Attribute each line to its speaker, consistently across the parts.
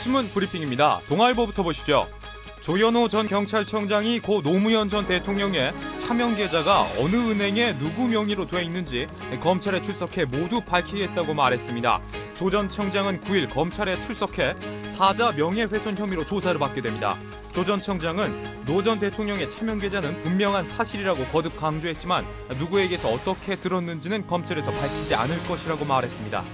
Speaker 1: 신문 브리핑입니다. 동아일보부터 보시죠. 조현오 전 경찰청장이 고 노무현 전 대통령의 차명 계좌가 어느 은행에 누구 명의로 돼 있는지 검찰에 출석해 모두 밝히겠다고 말했습니다. 조 전 청장은 9일 검찰에 출석해 사자 명예훼손 혐의로 조사를 받게 됩니다. 조 전 청장은 노 전 대통령의 차명 계좌는 분명한 사실이라고 거듭 강조했지만 누구에게서 어떻게 들었는지는 검찰에서 밝히지 않을 것이라고 말했습니다.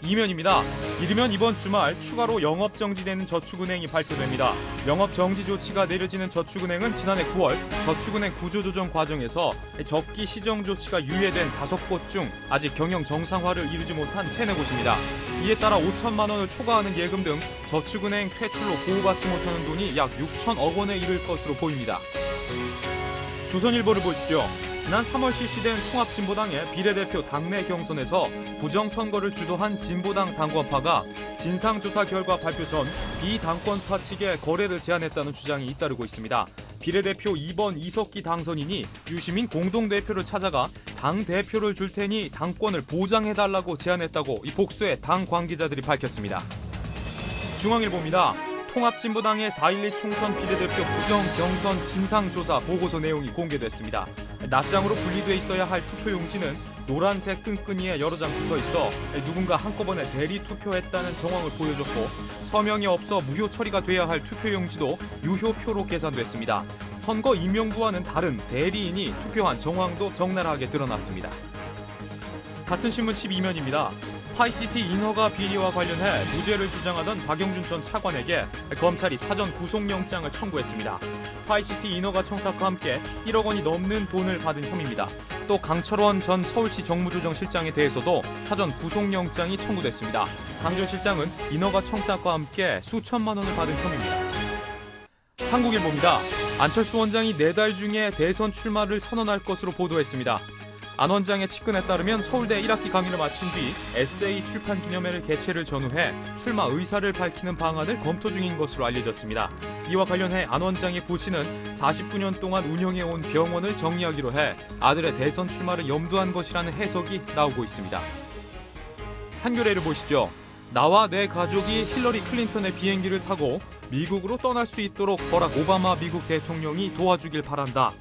Speaker 1: 이면입니다. 이르면 이번 주말 추가로 영업정지되는 저축은행이 발표됩니다. 영업정지 조치가 내려지는 저축은행은 지난해 9월 저축은행 구조조정 과정에서 적기 시정 조치가 유예된 5곳 중 아직 경영 정상화를 이루지 못한 3-4곳입니다. 이에 따라 5천만 원을 초과하는 예금 등 저축은행 퇴출로 보호받지 못하는 돈이 약 6천억 원에 이를 것으로 보입니다. 조선일보를 보시죠. 지난 3월 실시된 통합진보당의 비례대표 당내 경선에서 부정선거를 주도한 진보당 당권파가 진상조사 결과 발표 전 비당권파 측에 거래를 제안했다는 주장이 잇따르고 있습니다. 비례대표 2번 이석기 당선인이 유시민 공동대표를 찾아가 당대표를 줄 테니 당권을 보장해달라고 제안했다고 이 복수의 당 관계자들이 밝혔습니다. 중앙일보입니다. 통합진보당의 4.12 총선 비례대표 부정 경선 진상조사 보고서 내용이 공개됐습니다. 낱장으로 분리돼 있어야 할 투표용지는 노란색 끈끈이에 여러 장 붙어 있어 누군가 한꺼번에 대리 투표했다는 정황을 보여줬고, 서명이 없어 무효 처리가 돼야 할 투표용지도 유효표로 계산됐습니다. 선거 임명부와는 다른 대리인이 투표한 정황도 적나라하게 드러났습니다. 같은 신문 12면입니다. 파이시티 인허가 비리와 관련해 무죄를 주장하던 박영준 전 차관에게 검찰이 사전 구속영장을 청구했습니다. 파이시티 인허가 청탁과 함께 1억 원이 넘는 돈을 받은 혐의입니다. 또 강철원 전 서울시 정무조정실장에 대해서도 사전 구속영장이 청구됐습니다. 강 전 실장은 인허가 청탁과 함께 수천만 원을 받은 혐의입니다. 한국일보입니다. 안철수 원장이 4달 중에 대선 출마를 선언할 것으로 보도했습니다. 안 원장의 측근에 따르면 서울대 1학기 강의를 마친 뒤 에세이 출판 기념회를 개최를 전후해 출마 의사를 밝히는 방안을 검토 중인 것으로 알려졌습니다. 이와 관련해 안 원장의 부친은 49년 동안 운영해온 병원을 정리하기로 해 아들의 대선 출마를 염두한 것이라는 해석이 나오고 있습니다. 한겨레를 보시죠. 나와 내 가족이 힐러리 클린턴의 비행기를 타고 미국으로 떠날 수 있도록 버락 오바마 미국 대통령이 도와주길 바란다.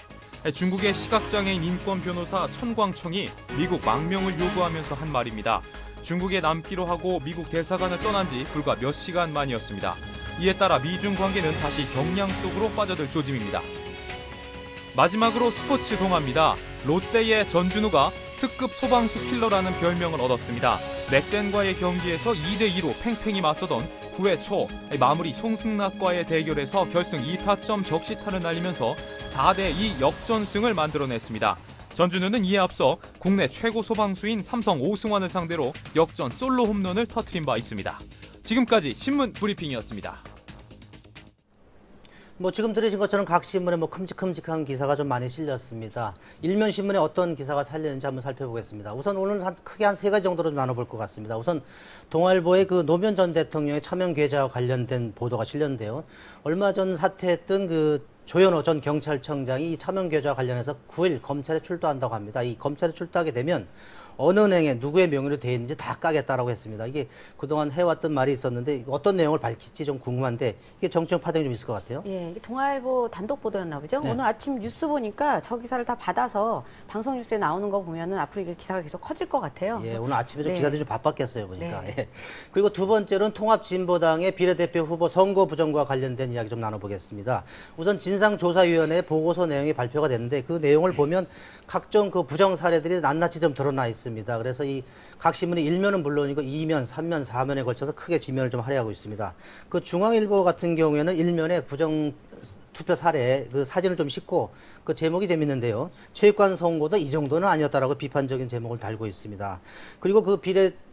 Speaker 1: 중국의 시각장애인 인권 변호사 천광청이 미국 망명을 요구하면서 한 말입니다. 중국에 남기로 하고 미국 대사관을 떠난 지 불과 몇 시간 만이었습니다. 이에 따라 미중 관계는 다시 경량 속으로 빠져들 조짐입니다. 마지막으로 스포츠 동아입니다. 롯데의 전준우가 특급 소방수 킬러라는 별명을 얻었습니다. 넥센과의 경기에서 2대2로 팽팽히 맞서던 9회 초 마무리 송승락과의 대결에서 결승 2타점 적시타를 날리면서 4대2 역전승을 만들어냈습니다. 전준우는 이에 앞서 국내 최고 소방수인 삼성 오승환을 상대로 역전 솔로 홈런을 터뜨린 바 있습니다. 지금까지 신문 브리핑이었습니다.
Speaker 2: 지금 들으신 것처럼 각 신문에 큼직큼직한 기사가 좀 많이 실렸습니다. 일면 신문에 어떤 기사가 살렸는지 한번 살펴보겠습니다. 우선 오늘 크게 한 3가지 정도로 나눠볼 것 같습니다. 우선 동아일보의 그 노무현 전 대통령의 차명 계좌와 관련된 보도가 실렸는데요. 얼마 전 사퇴했던 조현오 전 경찰청장이 이 차명 계좌와 관련해서 9일 검찰에 출두한다고 합니다. 이 검찰에 출두하게 되면 어느 은행에 누구의 명의로 되어 있는지 다 까겠다라고 했습니다. 이게 그동안 해왔던 말이 있었는데 어떤 내용을 밝힐지 좀 궁금한데 이게 정치적 파장이 좀 있을 것 같아요.
Speaker 3: 예, 이게 동아일보 단독 보도였나 보죠.
Speaker 2: 네.
Speaker 3: 오늘 아침 뉴스 보니까 저 기사를 다 받아서 방송 뉴스에 나오는 거 보면은 앞으로 이게 기사가 계속 커질 것 같아요.
Speaker 2: 예, 오늘 아침에 좀
Speaker 3: 네.
Speaker 2: 기사들이 좀 바빴겠어요 보니까.
Speaker 3: 네.
Speaker 2: 예. 그리고 두 번째로는 통합진보당의 비례대표 후보 선거 부정과 관련된 이야기 좀 나눠보겠습니다. 우선 진상조사위원회 보고서 내용이 발표가 됐는데 그 내용을 보면 각종 그 부정 사례들이 낱낱이 좀 드러나 있습니다. 그래서 이 각 신문의 1면은 물론이고 2면, 3면, 4면에 걸쳐서 크게 지면을 좀 할애하고 있습니다. 그 중앙일보 같은 경우에는 1면에 부정 투표 사례 그 사진을 좀 싣고 그 제목이 재밌는데요. 체육관 선거도 이 정도는 아니었다라고 비판적인 제목을 달고 있습니다. 그리고 그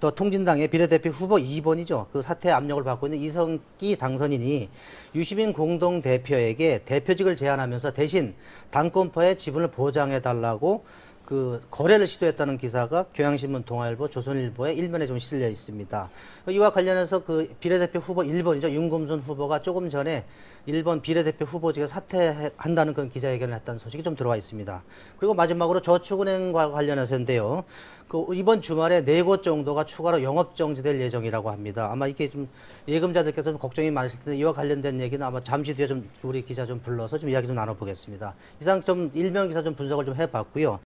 Speaker 2: 통진당의 비례대표 후보 2번이죠. 그 사퇴 압력을 받고 있는 이석기 당선인이 유시민 공동대표에게 대표직을 제안하면서 대신 당권파의 지분을 보장해달라고 그 거래를 시도했다는 기사가 경향신문, 동아일보, 조선일보의 일면에 좀 실려 있습니다. 이와 관련해서 그 비례대표 후보 1번이죠. 윤금순 후보가 조금 전에 1번 비례대표 후보직에 사퇴한다는 그런 기자회견을 했다는 소식이 좀 들어와 있습니다. 그리고 마지막으로 저축은행과 관련해서인데요. 그 이번 주말에 4곳 정도가 추가로 영업 정지될 예정이라고 합니다. 아마 이게 좀 예금자들께서 좀 걱정이 많으실 텐데 이와 관련된 얘기는 아마 잠시 뒤에 좀 우리 기자 좀 불러서 좀 이야기 좀 나눠보겠습니다. 이상 좀 일면 기사 좀 분석을 좀 해봤고요.